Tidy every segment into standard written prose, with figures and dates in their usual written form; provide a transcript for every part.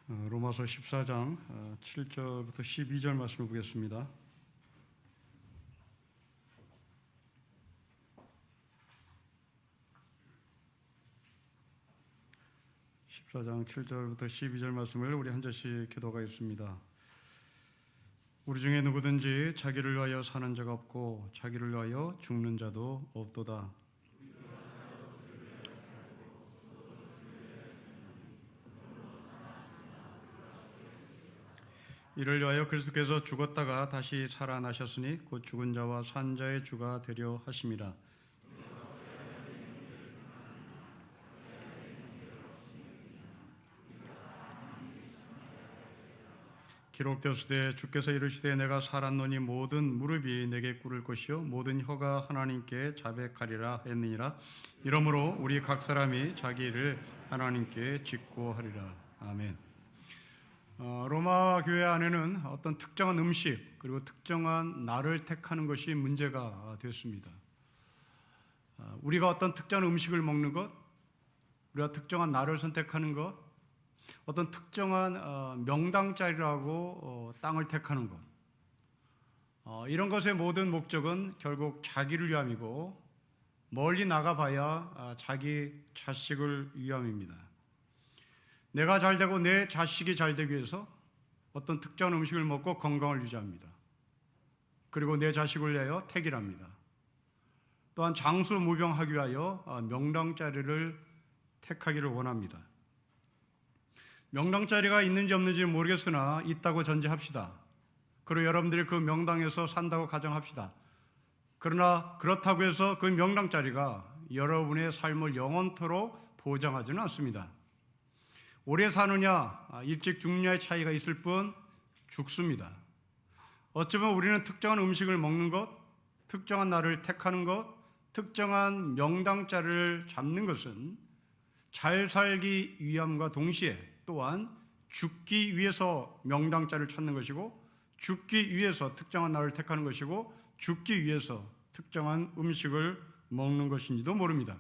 로마서 14장 7절부터 12절 말씀을 보겠습니다. (14장) 7절부터 12절 말씀을 우리 한 절씩 기도하겠습니다. 우리 중에 누구든지 자기를 위하여 사는 자가 없고 자기를 위하여 죽는 자도 없도다. 이를 위하여 그리스도께서 죽었다가 다시 살아나셨으니 곧 죽은 자와 산 자의 주가 되려 하심이라. 기록되었으되 주께서 이르시되 내가 살았노니 모든 무릎이 내게 꿇을 것이요 모든 혀가 하나님께 자백하리라 했느니라. 이러므로 우리 각 사람이 자기 일을 하나님께 직고하리라. 아멘. 로마 교회 안에는 어떤 특정한 음식 그리고 특정한 날을 택하는 것이 문제가 되었습니다. 우리가 어떤 특정한 음식을 먹는 것, 우리가 특정한 날을 선택하는 것, 어떤 특정한 명당자리라고 땅을 택하는 것, 이런 것의 모든 목적은 결국 자기를 위함이고 멀리 나가봐야 자기 자식을 위함입니다. 내가 잘되고 내 자식이 잘되기 위해서 어떤 특정한 음식을 먹고 건강을 유지합니다. 그리고 내 자식을 위하여 택일합니다. 또한 장수무병하기 위하여 명당자리를 택하기를 원합니다. 명당자리가 있는지 없는지 모르겠으나 있다고 전제합시다. 그리고 여러분들이 그 명당에서 산다고 가정합시다. 그러나 그렇다고 해서 그 명당자리가 여러분의 삶을 영원토록 보장하지는 않습니다. 오래 사느냐 일찍 죽느냐의 차이가 있을 뿐 죽습니다. 어쩌면 우리는 특정한 음식을 먹는 것, 특정한 날을 택하는 것, 특정한 명당자리를 잡는 것은 잘 살기 위함과 동시에 또한 죽기 위해서 명당자리를 찾는 것이고, 죽기 위해서 특정한 날을 택하는 것이고, 죽기 위해서 특정한 음식을 먹는 것인지도 모릅니다.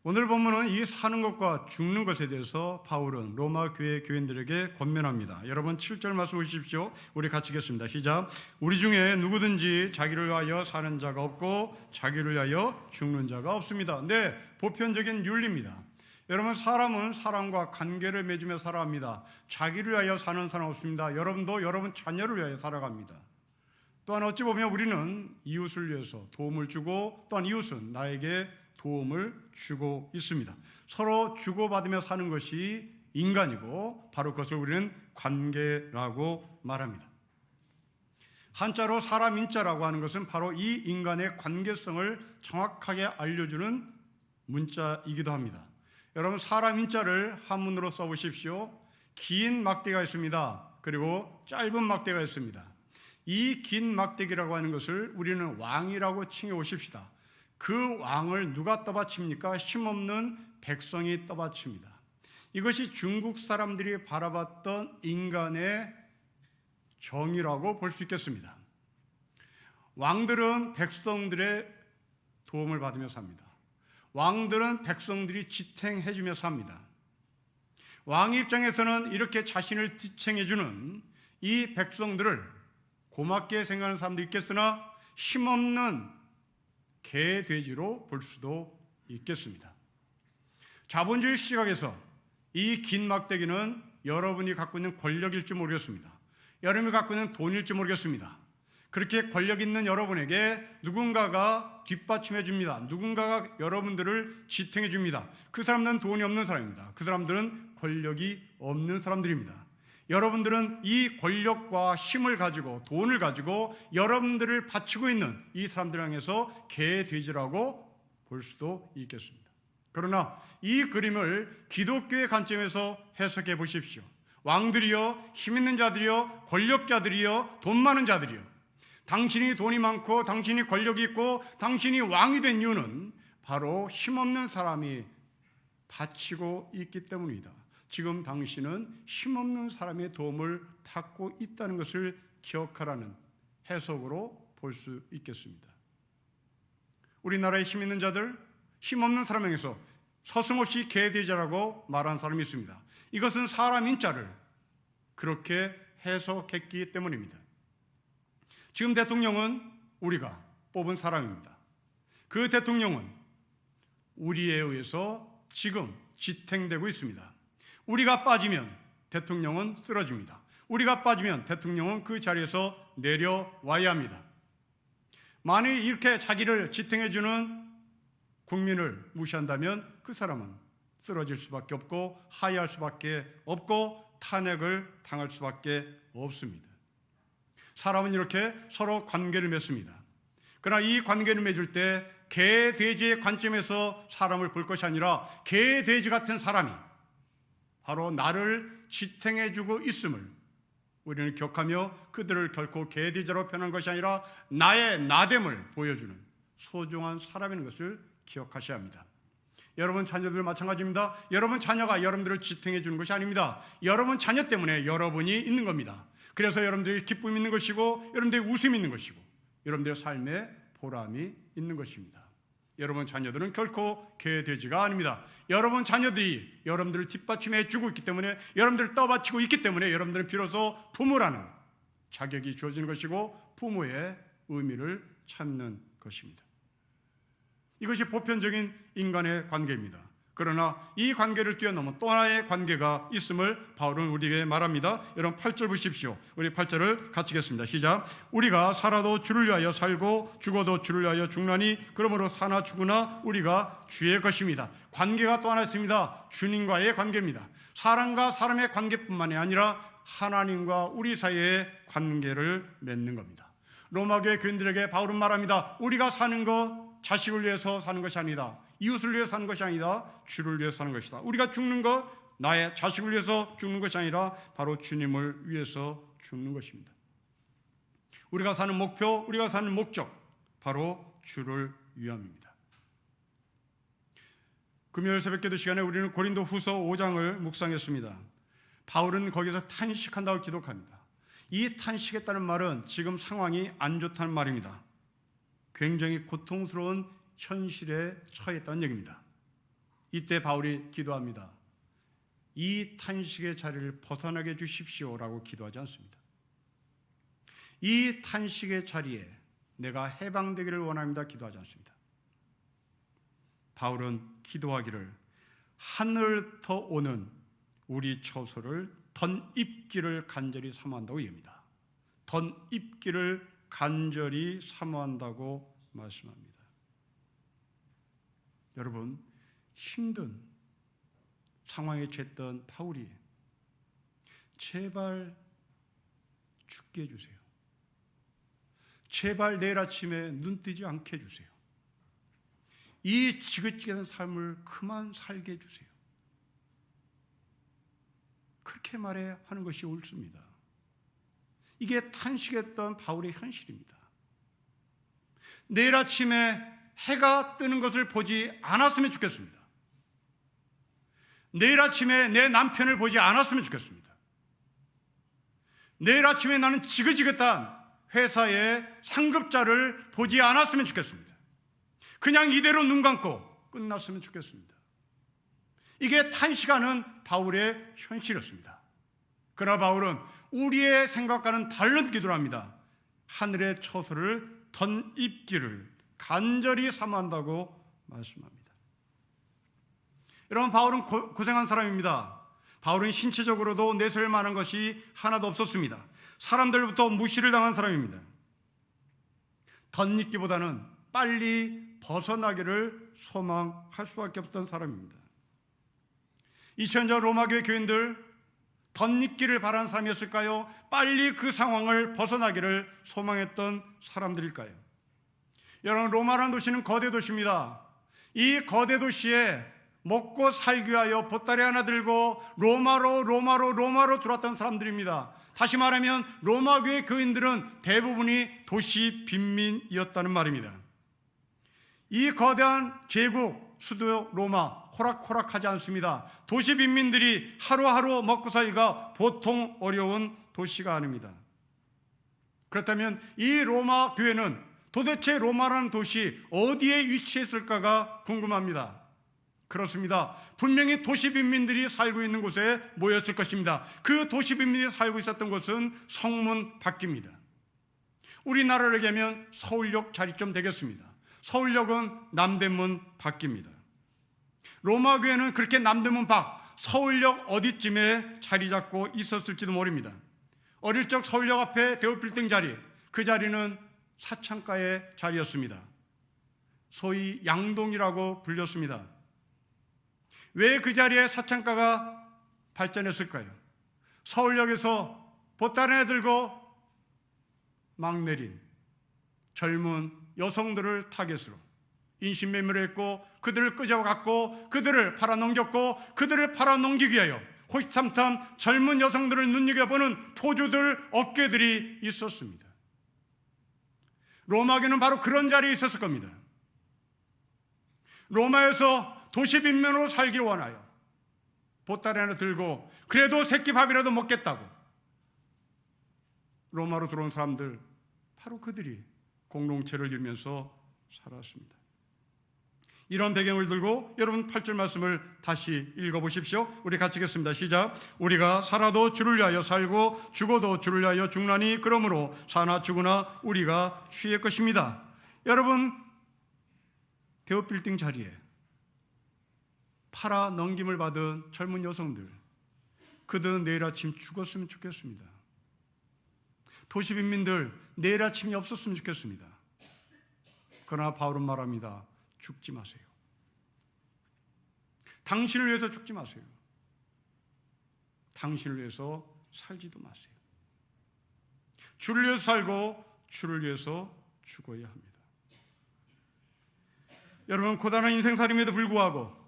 오늘 본문은 이 사는 것과 죽는 것에 대해서 바울은 로마 교회 교인들에게 권면합니다. 여러분 7절 말씀 보십시오. 우리 같이 읽겠습니다. 시작. 우리 중에 누구든지 자기를 위하여 사는 자가 없고 자기를 위하여 죽는 자가 없습니다. 네, 보편적인 윤리입니다. 여러분, 사람은 사람과 관계를 맺으며 살아갑니다. 자기를 위하여 사는 사람 없습니다. 여러분도 여러분 자녀를 위하여 살아갑니다. 또한 어찌 보면 우리는 이웃을 위해서 도움을 주고, 또한 이웃은 나에게 도움을 주고 있습니다. 서로 주고받으며 사는 것이 인간이고, 바로 그것을 우리는 관계라고 말합니다. 한자로 사람 인자라고 하는 것은 바로 이 인간의 관계성을 정확하게 알려주는 문자이기도 합니다. 여러분, 사람 인자를 한문으로 써보십시오. 긴 막대가 있습니다. 그리고 짧은 막대가 있습니다. 이 긴 막대기라고 하는 것을 우리는 왕이라고 칭해 오십시다. 그 왕을 누가 떠받칩니까? 힘없는 백성이 떠받칩니다. 이것이 중국 사람들이 바라봤던 인간의 정의라고 볼 수 있겠습니다. 왕들은 백성들의 도움을 받으며 삽니다. 왕들은 백성들이 지탱해 주며 삽니다. 왕 입장에서는 이렇게 자신을 지탱해 주는 이 백성들을 고맙게 생각하는 사람도 있겠으나 힘없는 개, 돼지로 볼 수도 있겠습니다. 자본주의 시각에서 이 긴 막대기는 여러분이 갖고 있는 권력일지 모르겠습니다. 여러분이 갖고 있는 돈일지 모르겠습니다. 그렇게 권력 있는 여러분에게 누군가가 뒷받침해 줍니다. 누군가가 여러분들을 지탱해 줍니다. 그 사람들은 돈이 없는 사람입니다. 그 사람들은 권력이 없는 사람들입니다. 여러분들은 이 권력과 힘을 가지고, 돈을 가지고 여러분들을 바치고 있는 이 사람들 향해서 개, 돼지라고 볼 수도 있겠습니다. 그러나 이 그림을 기독교의 관점에서 해석해 보십시오. 왕들이여, 힘 있는 자들이여, 권력자들이여, 돈 많은 자들이여, 당신이 돈이 많고 당신이 권력이 있고 당신이 왕이 된 이유는 바로 힘없는 사람이 바치고 있기 때문이다. 지금 당신은 힘없는 사람의 도움을 받고 있다는 것을 기억하라는 해석으로 볼 수 있겠습니다. 우리나라의 힘 있는 자들, 힘없는 사람에게서 서슴없이 개돼지라고 말하는 사람이 있습니다. 이것은 사람 인자를 그렇게 해석했기 때문입니다. 지금 대통령은 우리가 뽑은 사람입니다. 그 대통령은 우리에 의해서 지금 지탱되고 있습니다. 우리가 빠지면 대통령은 쓰러집니다. 우리가 빠지면 대통령은 그 자리에서 내려와야 합니다. 만일 이렇게 자기를 지탱해주는 국민을 무시한다면 그 사람은 쓰러질 수밖에 없고 하야할 수밖에 없고 탄핵을 당할 수밖에 없습니다. 사람은 이렇게 서로 관계를 맺습니다. 그러나 이 관계를 맺을 때 개, 돼지의 관점에서 사람을 볼 것이 아니라 개, 돼지 같은 사람이 바로 나를 지탱해주고 있음을 우리는 기억하며 그들을 결코 개, 돼지로 표현한 것이 아니라 나의 나됨을 보여주는 소중한 사람인 것을 기억하셔야 합니다. 여러분 자녀들 마찬가지입니다. 여러분 자녀가 여러분들을 지탱해 주는 것이 아닙니다. 여러분 자녀 때문에 여러분이 있는 겁니다. 그래서 여러분들이 기쁨이 있는 것이고 여러분들이 웃음이 있는 것이고 여러분들의 삶에 보람이 있는 것입니다. 여러분 자녀들은 결코 개, 돼지가 아닙니다. 여러분 자녀들이 여러분들을 뒷받침해 주고 있기 때문에 여러분들을 떠받치고 있기 때문에 여러분들은 비로소 부모라는 자격이 주어지는 것이고 부모의 의미를 찾는 것입니다. 이것이 보편적인 인간의 관계입니다. 그러나 이 관계를 뛰어넘은 또 하나의 관계가 있음을 바울은 우리에게 말합니다. 여러분 8절 보십시오. 우리 8절을 같이 읽겠습니다. 시작. 우리가 살아도 주를 위하여 살고 죽어도 주를 위하여 죽나니 그러므로 사나 죽으나 우리가 주의 것입니다. 관계가 또 하나 있습니다. 주님과의 관계입니다. 사람과 사람의 관계뿐만이 아니라 하나님과 우리 사이의 관계를 맺는 겁니다. 로마교회 교인들에게 바울은 말합니다. 우리가 사는 것 자식을 위해서 사는 것이 아니다. 이웃을 위해서 사는 것이 아니다. 주를 위해서 사는 것이다. 우리가 죽는 것 나의 자식을 위해서 죽는 것이 아니라 바로 주님을 위해서 죽는 것입니다. 우리가 사는 목표, 우리가 사는 목적 바로 주를 위함입니다. 금요일 새벽기도 시간에 우리는 고린도 후서 5장을 묵상했습니다. 바울은 거기서 탄식한다고 기록합니다. 이 탄식했다는 말은 지금 상황이 안 좋다는 말입니다. 굉장히 고통스러운 현실에 처했다는 얘기입니다. 이때 바울이 기도합니다. 이 탄식의 자리를 벗어나게 해 주십시오라고 기도하지 않습니다. 이 탄식의 자리에 내가 해방되기를 원합니다 기도하지 않습니다. 바울은 기도하기를 하늘부터 오는 우리 처소를 덧입기를 간절히 사모한다고 얘기합니다. 덧입기를 간절히 사모한다고 말씀합니다. 여러분, 힘든 상황에 처했던 바울이 제발 죽게 해주세요. 제발 내일 아침에 눈 뜨지 않게 해주세요. 이 지긋지긋한 삶을 그만 살게 해주세요. 그렇게 말해야 하는 것이 옳습니다. 이게 탄식했던 바울의 현실입니다. 내일 아침에 해가 뜨는 것을 보지 않았으면 좋겠습니다. 내일 아침에 내 남편을 보지 않았으면 좋겠습니다. 내일 아침에 나는 지긋지긋한 회사의 상급자를 보지 않았으면 좋겠습니다. 그냥 이대로 눈 감고 끝났으면 좋겠습니다. 이게 탄식하는 바울의 현실이었습니다. 그러나 바울은 우리의 생각과는 다른 기도를 합니다. 하늘의 처소를 덧입기를 간절히 사모한다고 말씀합니다. 여러분, 바울은 고생한 사람입니다. 바울은 신체적으로도 내세울 만한 것이 하나도 없었습니다. 사람들부터 무시를 당한 사람입니다. 덧입기보다는 빨리 벗어나기를 소망할 수밖에 없던 사람입니다. 2000년 전 로마교회 교인들 덧입기를 바라는 사람이었을까요? 빨리 그 상황을 벗어나기를 소망했던 사람들일까요? 여러분, 로마라는 도시는 거대 도시입니다. 이 거대 도시에 먹고 살기 위하여 보따리 하나 들고 로마로 들어왔던 사람들입니다. 다시 말하면 로마교회 교인들은 대부분이 도시 빈민이었다는 말입니다. 이 거대한 제국 수도 로마 호락호락하지 않습니다. 도시 빈민들이 하루하루 먹고 살기가 보통 어려운 도시가 아닙니다. 그렇다면 이 로마 교회는 도대체 로마라는 도시 어디에 위치했을까가 궁금합니다. 그렇습니다. 분명히 도시 빈민들이 살고 있는 곳에 모였을 것입니다. 그 도시 빈민들이 살고 있었던 곳은 성문 밖입니다. 우리나라로 얘기하면 서울역 자리점 되겠습니다. 서울역은 남대문 밖입니다. 로마 교회는 그렇게 남대문 밖, 서울역 어디쯤에 자리 잡고 있었을지도 모릅니다. 어릴 적 서울역 앞에 대우빌딩 자리, 그 자리는 사창가의 자리였습니다. 소위 양동이라고 불렸습니다. 왜 그 자리에 사창가가 발전했을까요? 서울역에서 보따리 들고 막 내린 젊은 여성들을 타겟으로 인신매매를 했고, 그들을 끄집어갔고, 그들을 팔아넘겼고, 그들을 팔아넘기기 위하여 호시탐탐 젊은 여성들을 눈여겨보는 포주들, 업계들이 있었습니다. 로마교는 바로 그런 자리에 있었을 겁니다. 로마에서 도시 빈민으로 살길 원하여 보따리 하나 들고 그래도 새끼 밥이라도 먹겠다고 로마로 들어온 사람들, 바로 그들이 공동체를 이루면서 살았습니다. 이런 배경을 들고 여러분 8절 말씀을 다시 읽어보십시오. 우리 같이 읽겠습니다. 시작. 우리가 살아도 주를 위하여 살고 죽어도 주를 위하여 죽나니 그러므로 사나 죽으나 우리가 주의 것입니다. 여러분, 대우빌딩 자리에 팔아 넘김을 받은 젊은 여성들, 그들은 내일 아침 죽었으면 좋겠습니다. 도시 빈민들 내일 아침이 없었으면 좋겠습니다. 그러나 바울은 말합니다. 죽지 마세요. 당신을 위해서 죽지 마세요. 당신을 위해서 살지도 마세요. 주를 위해서 살고 주를 위해서 죽어야 합니다. 여러분, 고단한 인생살이임에도 불구하고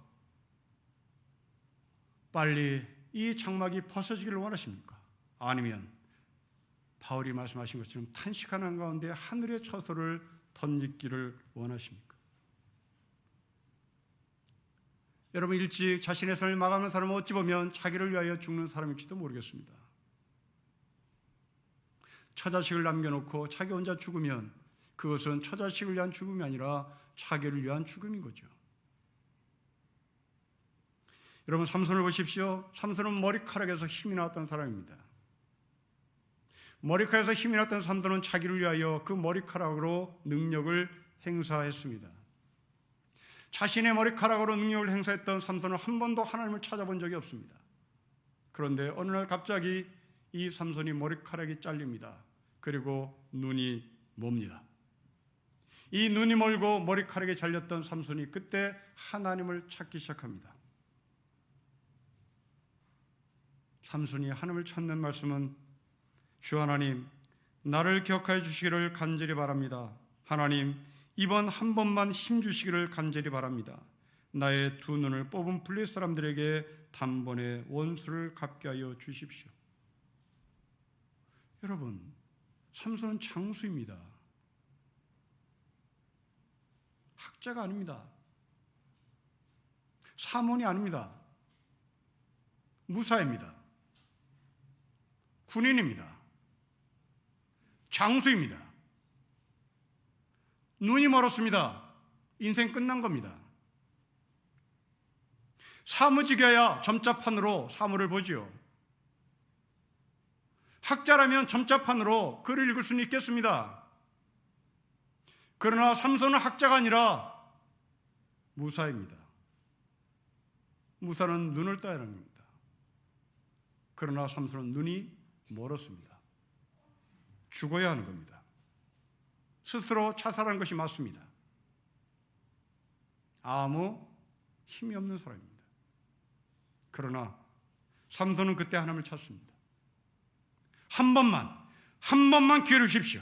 빨리 이 장막이 벗어지기를 원하십니까? 아니면 바울이 말씀하신 것처럼 탄식하는 가운데 하늘의 처소를 덧입기를 원하십니까? 여러분, 일찍 자신의 삶을 마감하는 사람은 어찌 보면 자기를 위하여 죽는 사람일지도 모르겠습니다. 처자식을 남겨놓고 자기 혼자 죽으면 그것은 처자식을 위한 죽음이 아니라 자기를 위한 죽음인 거죠. 여러분, 삼손을 보십시오. 삼손은 머리카락에서 힘이 나왔던 사람입니다. 머리카락에서 힘이 났던 삼손은 자기를 위하여 그 머리카락으로 능력을 행사했습니다. 자신의 머리카락으로 능력을 행사했던 삼손은 한 번도 하나님을 찾아본 적이 없습니다. 그런데 어느 날 갑자기 이 삼손이 머리카락이 잘립니다. 그리고 눈이 멉니다. 이 눈이 멀고 머리카락이 잘렸던 삼손이 그때 하나님을 찾기 시작합니다. 삼손이 하나님을 찾는 말씀은 주 하나님, 나를 기억하여 주시기를 간절히 바랍니다. 하나님, 이번 한 번만 힘 주시기를 간절히 바랍니다. 나의 두 눈을 뽑은 블레셋 사람들에게 단번에 원수를 갚게 하여 주십시오. 여러분, 삼손은 장수입니다. 학자가 아닙니다. 사몬이 아닙니다. 무사입니다. 군인입니다. 장수입니다. 눈이 멀었습니다. 인생 끝난 겁니다. 사무직이어야 점자판으로 사물을 보지요. 학자라면 점자판으로 글을 읽을 수는 있겠습니다. 그러나 삼손은 학자가 아니라 무사입니다. 무사는 눈을 떠야 하는 겁니다. 그러나 삼손은 눈이 멀었습니다. 죽어야 하는 겁니다. 스스로 자살한 것이 맞습니다. 아무 힘이 없는 사람입니다. 그러나 삼손은 그때 하나님을 찾습니다. 한 번만 기회를 주십시오.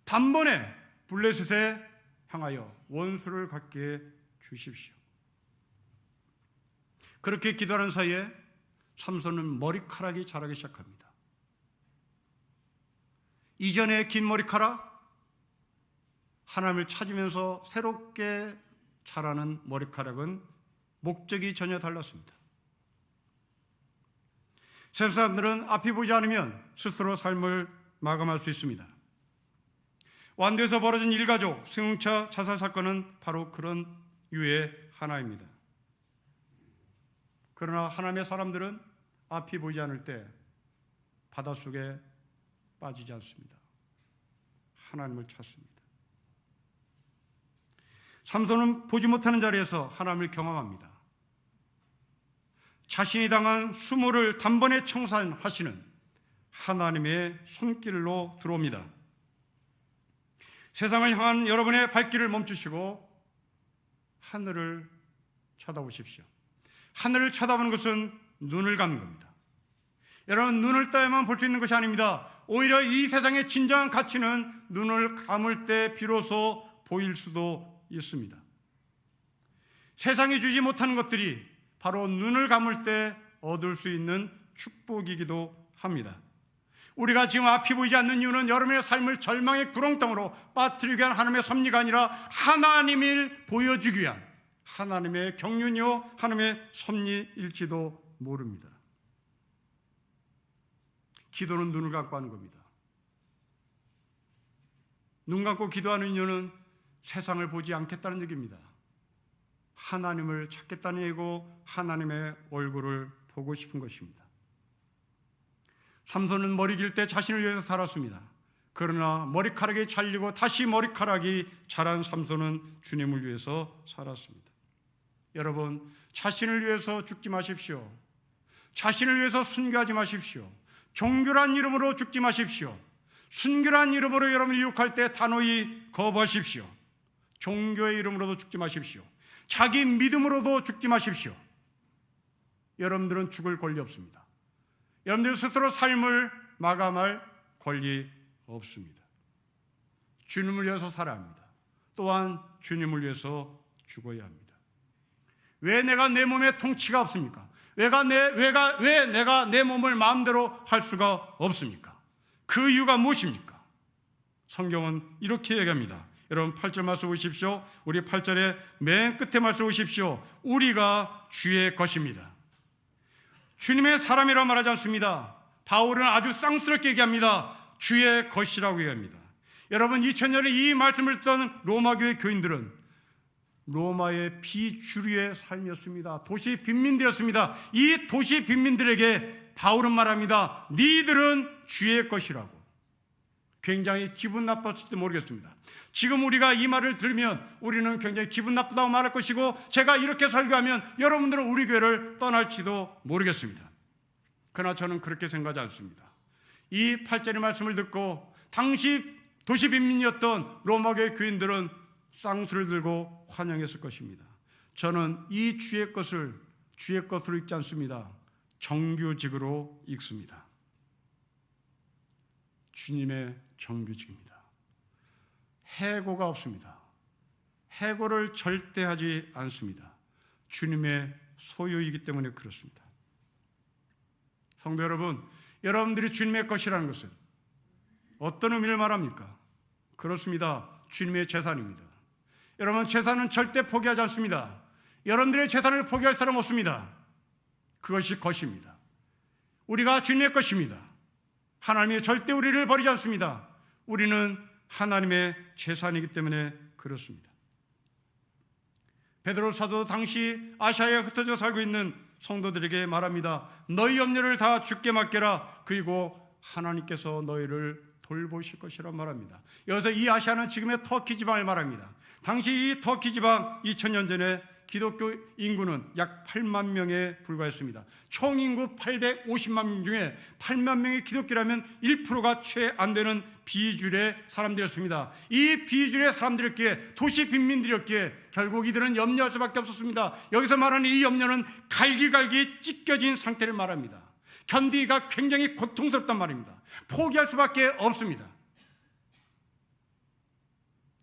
단번에 블레셋에 향하여 원수를 갖게 주십시오. 그렇게 기도하는 사이에 삼손은 머리카락이 자라기 시작합니다. 이전의 긴 머리카락, 하나님을 찾으면서 새롭게 자라는 머리카락은 목적이 전혀 달랐습니다. 세상 사람들은 앞이 보지 않으면 스스로 삶을 마감할 수 있습니다. 완도에서 벌어진 일가족 승용차 자살 사건은 바로 그런 유의 하나입니다. 그러나 하나님의 사람들은 앞이 보이지 않을 때 바닷속에 빠지지 않습니다. 하나님을 찾습니다. 삼손은 보지 못하는 자리에서 하나님을 경험합니다. 자신이 당한 수모를 단번에 청산하시는 하나님의 손길로 들어옵니다. 세상을 향한 여러분의 발길을 멈추시고 하늘을 쳐다보십시오. 하늘을 쳐다보는 것은 눈을 감는 겁니다. 여러분, 눈을 떠야만 볼 수 있는 것이 아닙니다. 오히려 이 세상의 진정한 가치는 눈을 감을 때 비로소 보일 수도 있습니다. 세상이 주지 못하는 것들이 바로 눈을 감을 때 얻을 수 있는 축복이기도 합니다. 우리가 지금 앞이 보이지 않는 이유는 여러분의 삶을 절망의 구렁텅으로 빠뜨리기 위한 하나님의 섭리가 아니라 하나님을 보여주기 위한 하나님의 경륜이요 하나님의 섭리일지도 모릅니다. 기도는 눈을 감고 하는 겁니다. 눈 감고 기도하는 이유는 세상을 보지 않겠다는 얘기입니다. 하나님을 찾겠다는 얘기고 하나님의 얼굴을 보고 싶은 것입니다. 삼손은 머리 길 때 자신을 위해서 살았습니다. 그러나 머리카락이 잘리고 다시 머리카락이 자란 삼손은 주님을 위해서 살았습니다. 여러분, 자신을 위해서 죽지 마십시오. 자신을 위해서 순교하지 마십시오. 종교란 이름으로 죽지 마십시오. 순교란 이름으로 여러분이 유혹할 때 단호히 거부하십시오. 종교의 이름으로도 죽지 마십시오. 자기 믿음으로도 죽지 마십시오. 여러분들은 죽을 권리 없습니다. 여러분들 스스로 삶을 마감할 권리 없습니다. 주님을 위해서 살아야 합니다. 또한 주님을 위해서 죽어야 합니다. 왜 내가 내 몸에 통치가 없습니까? 왜 내가 내 몸을 마음대로 할 수가 없습니까? 그 이유가 무엇입니까? 성경은 이렇게 얘기합니다. 여러분 8절 말씀 보십시오. 우리 8절의 맨 끝에 말씀 보십시오. 우리가 주의 것입니다. 주님의 사람이라고 말하지 않습니다. 바울은 아주 쌍스럽게 얘기합니다. 주의 것이라고 얘기합니다. 여러분 2000년에 이 말씀을 듣던 로마교회 교인들은 로마의 비주류의 삶이었습니다. 도시 빈민들이었습니다. 이 도시 빈민들에게 바울은 말합니다. 니들은 주의 것이라고. 굉장히 기분 나빴을지 모르겠습니다. 지금 우리가 이 말을 들으면 우리는 굉장히 기분 나쁘다고 말할 것이고 제가 이렇게 설교하면 여러분들은 우리 교회를 떠날지도 모르겠습니다. 그러나 저는 그렇게 생각하지 않습니다. 이 8절의 말씀을 듣고 당시 도시 빈민이었던 로마교회 교인들은 쌍수를 들고 환영했을 것입니다. 저는 이 주의 것을 주의 것으로 읽지 않습니다. 정규직으로 읽습니다. 주님의 정규직입니다. 해고가 없습니다. 해고를 절대 하지 않습니다. 주님의 소유이기 때문에 그렇습니다. 성도 여러분, 여러분들이 주님의 것이라는 것은 어떤 의미를 말합니까? 그렇습니다. 주님의 재산입니다. 여러분, 재산은 절대 포기하지 않습니다. 여러분들의 재산을 포기할 사람 없습니다. 그것이 것입니다. 우리가 주님의 것입니다. 하나님이 절대 우리를 버리지 않습니다. 우리는 하나님의 재산이기 때문에 그렇습니다. 베드로 사도 당시 아시아에 흩어져 살고 있는 성도들에게 말합니다. 너희 염려를 다 주께 맡겨라. 그리고 하나님께서 너희를 돌보실 것이라 말합니다. 여기서 이 아시아는 지금의 터키 지방을 말합니다. 당시 이 터키 지방 2000년 전에 기독교 인구는 약 8만 명에 불과했습니다. 총 인구 850만 명 중에 8만 명이 기독교라면 1%가 채 안 되는 비주류의 사람들이었습니다. 이 비주류의 사람들이었기에 도시 빈민들이었기에 결국 이들은 염려할 수밖에 없었습니다. 여기서 말하는 이 염려는 갈기갈기 찢겨진 상태를 말합니다. 견디기가 굉장히 고통스럽단 말입니다. 포기할 수밖에 없습니다.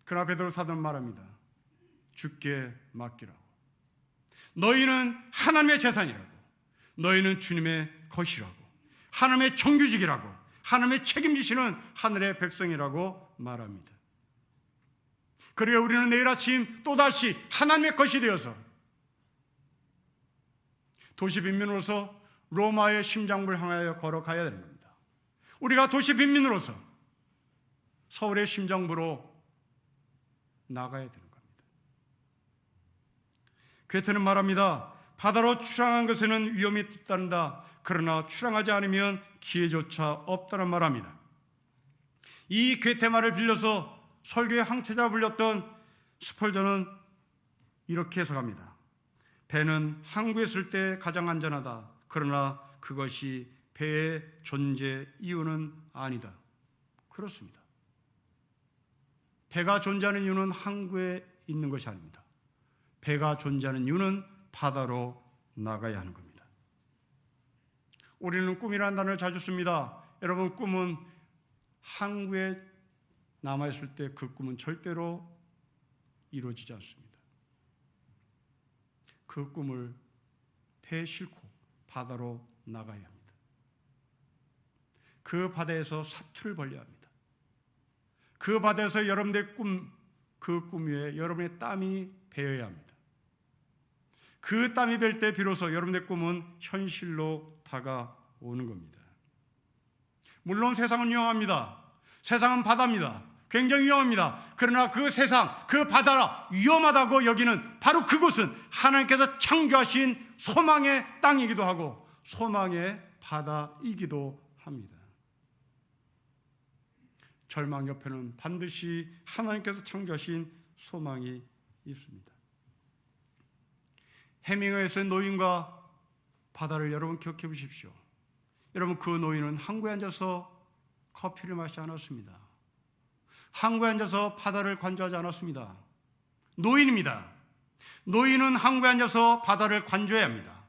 그러나 베드로 사도는 말합니다. 주께 맡기라고. 너희는 하나님의 재산이라고. 너희는 주님의 것이라고. 하나님의 정규직이라고. 하나님의 책임지시는 하늘의 백성이라고 말합니다. 그리고 우리는 내일 아침 또다시 하나님의 것이 되어서 도시 빈민으로서 로마의 심장부를 향하여 걸어가야 되는 겁니다. 우리가 도시 빈민으로서 서울의 심장부로 나가야 되는 겁니다. 괴테는 말합니다. 바다로 출항한 것에는 위험이 뒤따른다. 그러나 출항하지 않으면 기회조차 없다는 말합니다. 이 괴테 말을 빌려서 설교의 황태자 불렸던 스펄전은 이렇게 해석합니다. 배는 항구에 있을 때 가장 안전하다. 그러나 그것이 배의 존재 이유는 아니다. 그렇습니다. 배가 존재하는 이유는 항구에 있는 것이 아닙니다. 배가 존재하는 이유는 바다로 나가야 하는 겁니다. 우리는 꿈이라는 단어를 자주 씁니다. 여러분, 꿈은 항구에 남아있을 때 그 꿈은 절대로 이루어지지 않습니다. 그 꿈을 배에 싣고 바다로 나가야 합니다. 그 바다에서 사투를 벌여야 합니다. 그 바다에서 여러분들의 꿈, 그 꿈 위에 여러분의 땀이 배어야 합니다. 그 땀이 벨 때 비로소 여러분들의 꿈은 현실로 다가오는 겁니다. 물론 세상은 위험합니다. 세상은 바다입니다. 굉장히 위험합니다. 그러나 그 세상, 그 바다라 위험하다고 여기는 바로 그곳은 하나님께서 창조하신 소망의 땅이기도 하고 소망의 바다이기도 합니다. 절망 옆에는 반드시 하나님께서 창조하신 소망이 있습니다. 해밍웨이의 노인과 바다를 여러분 기억해 보십시오. 여러분, 그 노인은 항구에 앉아서 커피를 마시지 않았습니다. 항구에 앉아서 바다를 관조하지 않았습니다. 노인입니다. 노인은 항구에 앉아서 바다를 관조해야 합니다.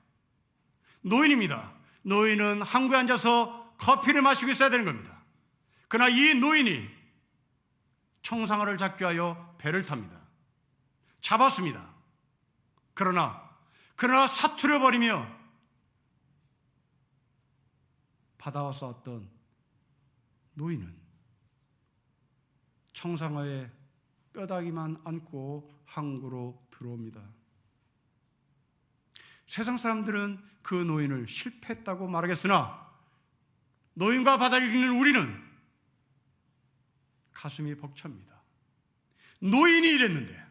노인입니다. 노인은 항구에 앉아서 커피를 마시고 있어야 되는 겁니다. 그러나 이 노인이 청상아를 잡기 위하여 배를 탑니다. 잡았습니다. 그러나 사투를 벌이며 바다와 싸웠던 노인은 청상아의 뼈다귀만 안고 항구로 들어옵니다. 세상 사람들은 그 노인을 실패했다고 말하겠으나 노인과 바다를 이기는 우리는 가슴이 벅찹니다. 노인이 이랬는데,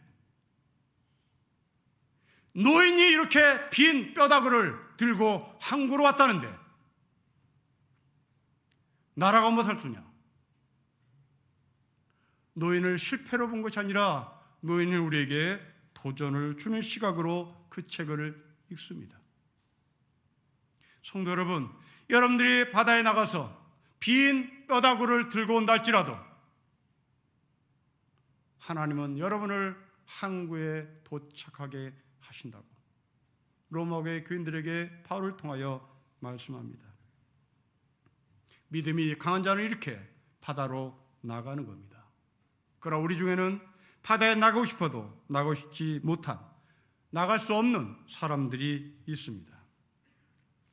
노인이 이렇게 빈 뼈다귀를 들고 항구로 왔다는데 나라가 못할 수냐? 노인을 실패로 본 것이 아니라 노인은 우리에게 도전을 주는 시각으로 그 책을 읽습니다. 성도 여러분, 여러분들이 바다에 나가서 빈 뼈다귀를 들고 온다 할지라도 하나님은 여러분을 항구에 도착하게 하신다고 로마교회 교인들에게 바울을 통하여 말씀합니다. 믿음이 강한 자는 이렇게 바다로 나가는 겁니다. 그러나 우리 중에는 바다에 나가고 싶어도 나가고 싶지 못한, 나갈 수 없는 사람들이 있습니다.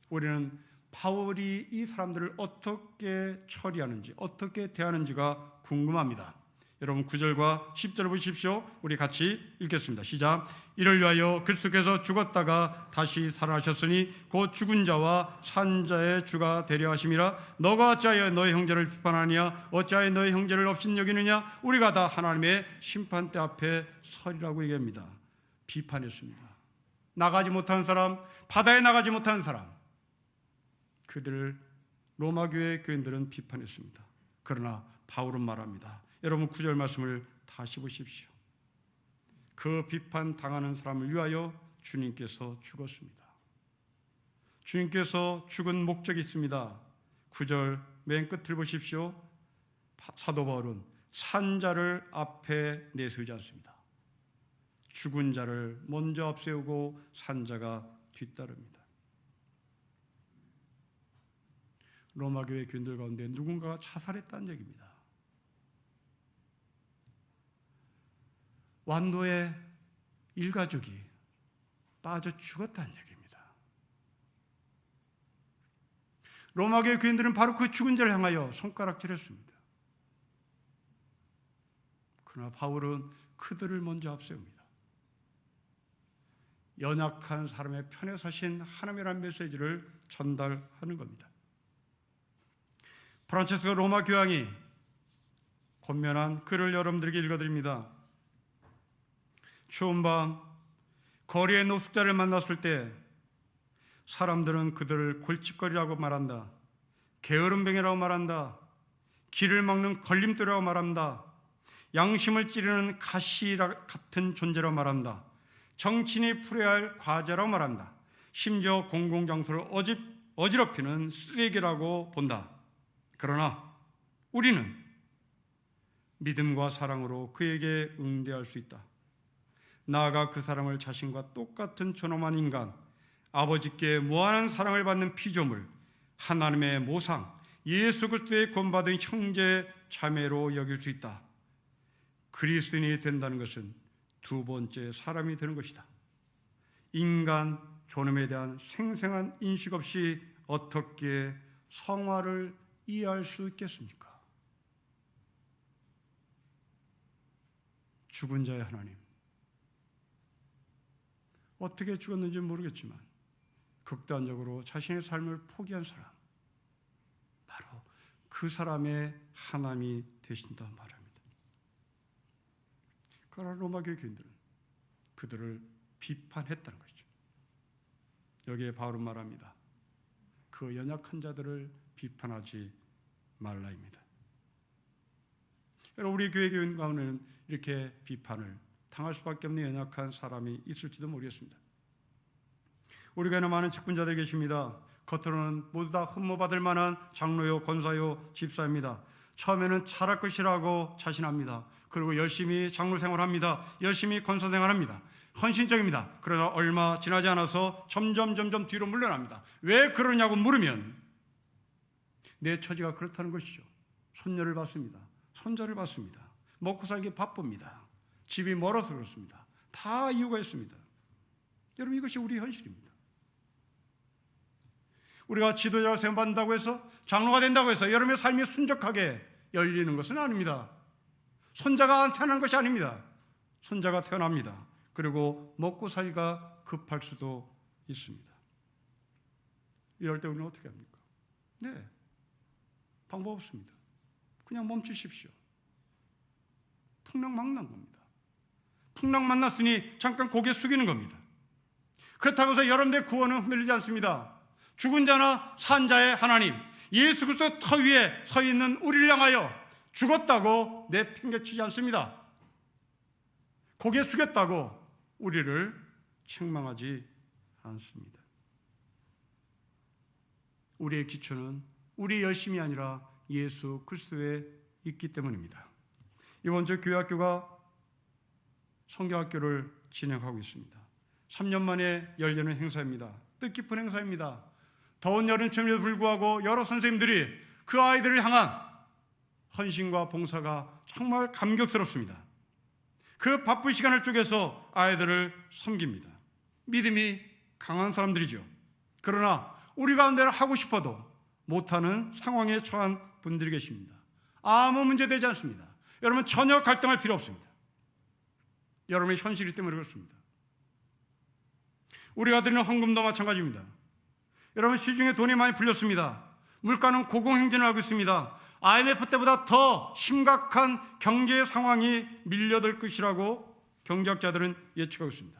우리는 바울이 이 사람들을 어떻게 처리하는지, 어떻게 대하는지가 궁금합니다. 여러분 9절과 10절을 보십시오. 우리 같이 읽겠습니다. 시작. 이를 위하여 그리스도께서 죽었다가 다시 살아나셨으니 곧 죽은 자와 산 자의 주가 되려 하심이라. 너가 어찌하여 너의 형제를 비판하느냐? 어찌하여 너의 형제를 없인 여기느냐? 우리가 다 하나님의 심판대 앞에 서리라고 얘기합니다. 비판했습니다. 나가지 못한 사람, 바다에 나가지 못한 사람, 그들을 로마 교회 교인들은 비판했습니다. 그러나 바울은 말합니다. 여러분 9절 말씀을 다시 보십시오. 그 비판 당하는 사람을 위하여 주님께서 죽었습니다. 주님께서 죽은 목적이 있습니다. 9절 맨 끝을 보십시오. 사도 바울은 산 자를 앞에 내세우지 않습니다. 죽은 자를 먼저 앞세우고 산 자가 뒤따릅니다. 로마 교회 교인들 가운데 누군가가 자살했다는 얘기입니다. 완도의 일가족이 빠져 죽었다는 얘기입니다. 로마교회 교인들은 바로 그 죽은 자를 향하여 손가락질했습니다. 그러나 바울은 그들을 먼저 앞세웁니다. 연약한 사람의 편에 서신 하나님이라는 메시지를 전달하는 겁니다. 프란체스코 로마 교황이 권면한 글을 여러분들에게 읽어드립니다. 추운 밤 거리의 노숙자를 만났을 때 사람들은 그들을 골칫거리라고 말한다. 게으름뱅이라고 말한다. 길을 막는 걸림돌이라고 말한다. 양심을 찌르는 가시 같은 존재라고 말한다. 정치인이 풀어야 할 과제라고 말한다. 심지어 공공장소를 어지럽히는 쓰레기라고 본다. 그러나 우리는 믿음과 사랑으로 그에게 응대할 수 있다. 나아가 그 사람을 자신과 똑같은 존엄한 인간, 아버지께 무한한 사랑을 받는 피조물, 하나님의 모상, 예수 그리스도의 구원받은 형제 자매로 여길 수 있다. 그리스도인이 된다는 것은 두 번째 사람이 되는 것이다. 인간 존엄에 대한 생생한 인식 없이 어떻게 성화를 이해할 수 있겠습니까? 죽은 자의 하나님, 어떻게 죽었는지 모르겠지만 극단적으로 자신의 삶을 포기한 사람, 바로 그 사람의 하나님이 되신다 말합니다. 그러나 로마 교회 교인들은 그들을 비판했다는 것이죠. 여기에 바울은 말합니다. 그 연약한 자들을 비판하지 말라입니다. 여러분, 우리 교회 교인 가운데는 이렇게 비판을 당할 수밖에 없는 연약한 사람이 있을지도 모르겠습니다. 우리 교회는 많은 직분자들이 계십니다. 겉으로는 모두 다 흠모받을 만한 장로요, 권사요, 집사입니다. 처음에는 잘할 것이라고 자신합니다. 그리고 열심히 장로 생활합니다. 열심히 권사 생활합니다. 헌신적입니다. 그러나 얼마 지나지 않아서 점점 뒤로 물러납니다. 왜 그러냐고 물으면 내 처지가 그렇다는 것이죠. 손녀를 받습니다. 손자를 받습니다. 먹고 살기 바쁩니다. 집이 멀어서 그렇습니다. 다 이유가 있습니다. 여러분, 이것이 우리 현실입니다. 우리가 지도자를 세움받는다고 해서, 장로가 된다고 해서 여러분의 삶이 순적하게 열리는 것은 아닙니다. 손자가 태어난 것이 아닙니다. 손자가 태어납니다. 그리고 먹고 살기가 급할 수도 있습니다. 이럴 때 우리는 어떻게 합니까? 네, 방법 없습니다. 그냥 멈추십시오. 풍랑 만난 겁니다. 풍랑 만났으니 잠깐 고개 숙이는 겁니다. 그렇다고 해서 여러분들의 구원은 흔들리지 않습니다. 죽은 자나 산 자의 하나님, 예수 그리스도 터 위에 서 있는 우리를 향하여 죽었다고 내팽개치지 않습니다. 고개 숙였다고 우리를 책망하지 않습니다. 우리의 기초는 우리의 열심이 아니라 예수 그리스도에 있기 때문입니다. 이번 주 교회학교가 성경학교를 진행하고 있습니다. 3년 만에 열리는 행사입니다. 뜻깊은 행사입니다. 더운 여름철에도 불구하고 여러 선생님들이 그 아이들을 향한 헌신과 봉사가 정말 감격스럽습니다. 그 바쁜 시간을 쪼개서 아이들을 섬깁니다. 믿음이 강한 사람들이죠. 그러나 우리 가운데는 하고 싶어도 못하는 상황에 처한 분들이 계십니다. 아무 문제 되지 않습니다. 여러분, 전혀 갈등할 필요 없습니다. 여러분의 현실이 때문에 그렇습니다. 우리가 드리는 헌금도 마찬가지입니다. 여러분, 시중에 돈이 많이 풀렸습니다. 물가는 고공행진을 하고 있습니다. IMF 때보다 더 심각한 경제 상황이 밀려들 것이라고 경제학자들은 예측하고 있습니다.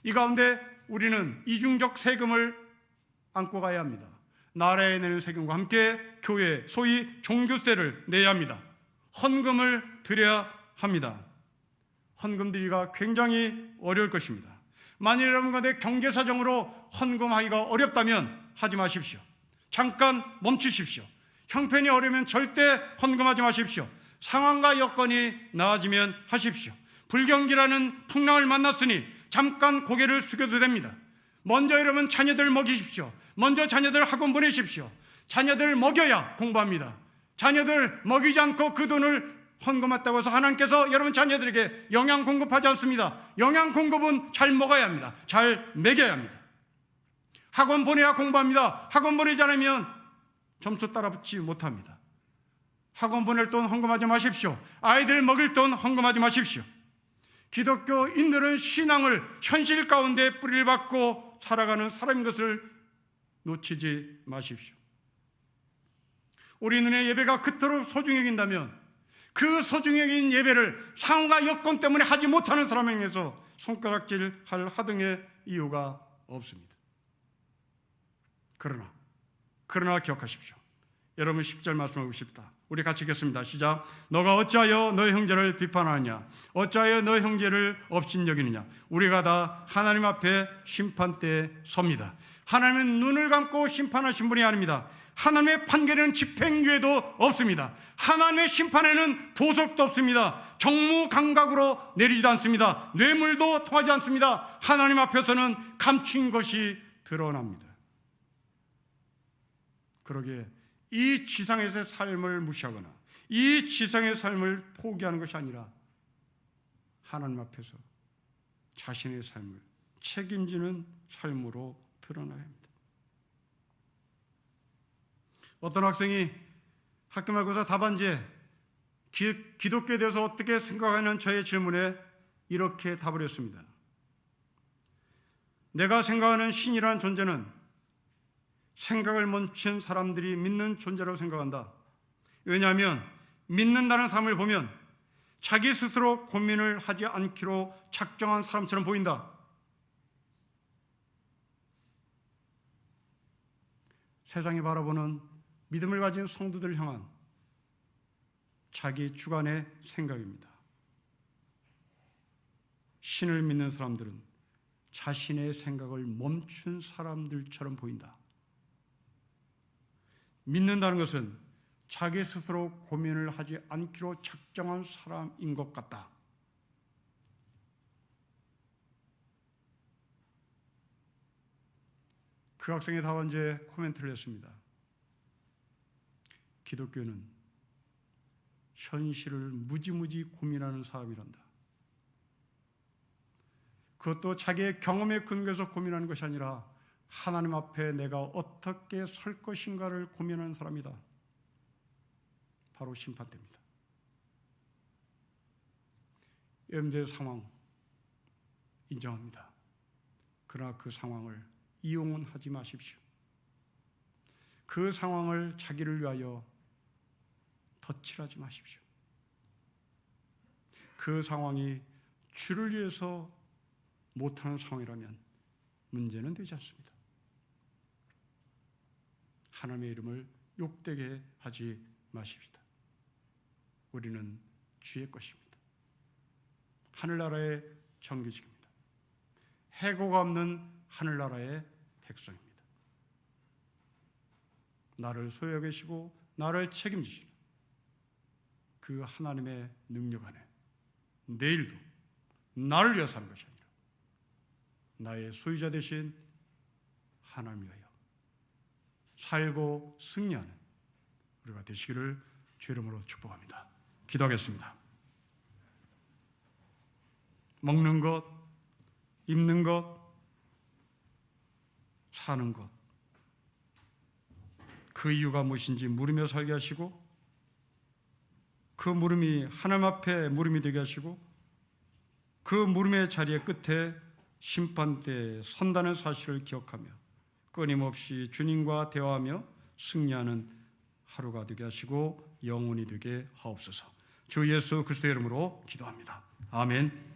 이 가운데 우리는 이중적 세금을 안고 가야 합니다. 나라에 내는 세금과 함께 교회, 소위 종교세를 내야 합니다. 헌금을 드려야 합니다. 헌금 드리기가 굉장히 어려울 것입니다. 만일 여러분 가운데 경제사정으로 헌금하기가 어렵다면 하지 마십시오. 잠깐 멈추십시오. 형편이 어려우면 절대 헌금하지 마십시오. 상황과 여건이 나아지면 하십시오. 불경기라는 풍랑을 만났으니 잠깐 고개를 숙여도 됩니다. 먼저 여러분 자녀들 먹이십시오. 먼저 자녀들 학원 보내십시오. 자녀들 먹여야 공부합니다. 자녀들 먹이지 않고 그 돈을 헌금했다고 해서 하나님께서 여러분 자녀들에게 영양 공급하지 않습니다. 영양 공급은 잘 먹어야 합니다. 잘 먹여야 합니다. 학원 보내야 공부합니다. 학원 보내지 않으면 점수 따라붙지 못합니다. 학원 보낼 돈 헌금하지 마십시오. 아이들 먹일 돈 헌금하지 마십시오. 기독교인들은 신앙을 현실 가운데 뿌리를 받고 살아가는 사람인 것을 놓치지 마십시오. 우리 눈에 예배가 그토록 소중히 여긴다면 그 소중히 여긴 예배를 상황과 여건 때문에 하지 못하는 사람에게서 손가락질할 하등의 이유가 없습니다. 그러나 기억하십시오. 여러분 10절 말씀을 보십시다. 우리 같이 읽겠습니다. 시작. 너가 어찌하여 너의 형제를 비판하느냐? 어찌하여 너의 형제를 업신여기느냐? 우리가 다 하나님 앞에 심판대에 섭니다. 하나님은 눈을 감고 심판하신 분이 아닙니다. 하나님의 판결에는 집행유예도 없습니다. 하나님의 심판에는 보석도 없습니다. 정무감각으로 내리지도 않습니다. 뇌물도 통하지 않습니다. 하나님 앞에서는 감춘 것이 드러납니다. 그러기에 이 지상에서의 삶을 무시하거나 이 지상의 삶을 포기하는 것이 아니라 하나님 앞에서 자신의 삶을 책임지는 삶으로 드러나야 합니다. 어떤 학생이 학교 말고사 답안지에 기독교에 대해서 어떻게 생각하는 저의 질문에 이렇게 답을 했습니다. 내가 생각하는 신이라는 존재는 생각을 멈춘 사람들이 믿는 존재라고 생각한다. 왜냐하면 믿는다는 사람을 보면 자기 스스로 고민을 하지 않기로 작정한 사람처럼 보인다. 세상이 바라보는 믿음을 가진 성도들을 향한 자기 주관의 생각입니다. 신을 믿는 사람들은 자신의 생각을 멈춘 사람들처럼 보인다. 믿는다는 것은 자기 스스로 고민을 하지 않기로 작정한 사람인 것 같다. 그 학생의 답안지에 코멘트를 했습니다. 기독교는 현실을 무지무지 고민하는 사람이란다. 그것도 자기의 경험에 근거해서 고민하는 것이 아니라 하나님 앞에 내가 어떻게 설 것인가를 고민하는 사람이다. 바로 심판대입니다. 여러분들의 상황 인정합니다. 그러나 그 상황을 이용은 하지 마십시오. 그 상황을 자기를 위하여 덧칠하지 마십시오. 그 상황이 주를 위해서 못하는 상황이라면 문제는 되지 않습니다. 하나님의 이름을 욕되게 하지 마십시다. 우리는 주의 것입니다. 하늘나라의 정규직입니다. 해고가 없는 하늘나라의 백성입니다. 나를 소유하고 계시고 나를 책임지시는 그 하나님의 능력 안에 내일도 나를 위해서 사는 것이 아니라 나의 소유자 되신 하나님을 위하여 살고 승리하는 우리가 되시기를 주의 이름으로 축복합니다. 기도하겠습니다. 먹는 것, 입는 것, 사는 것, 그 이유가 무엇인지 물으며 살게 하시고 그 물음이 하나님 앞에 물음이 되게 하시고 그 물음의 자리의 끝에 심판대에 선다는 사실을 기억하며 끊임없이 주님과 대화하며 승리하는 하루가 되게 하시고 영원히 되게 하옵소서. 주 예수 그리스도의 이름으로 기도합니다. 아멘.